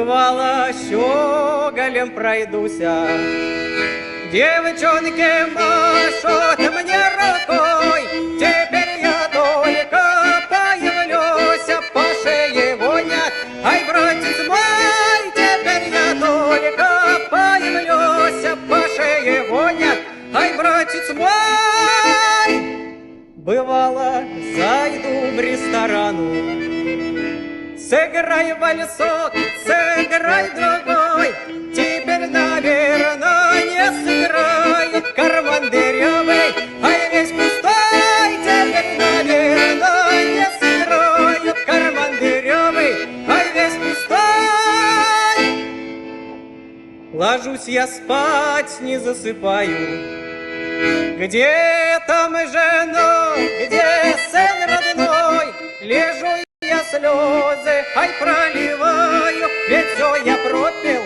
Бывало, щеголем пройдуся, девчонки машут мне рукой. Теперь я только появлюсь, по шее гонят. Ай, братец мой, теперь я только появлюсь, по шее гонят. Ай, братец мой. Бывало, зайду в ресторану, сыграй вальсок, сыграй другой. Теперь, наверное, не сыграет карман дырявый, ай, весь пустой. Теперь, наверное, не сыграет карман дырявый, ай, весь пустой. Ложусь я спать, не засыпаю. Где там жена, где сын родной? Лежу я слезы, ай, проливаю, ведь все я пропил.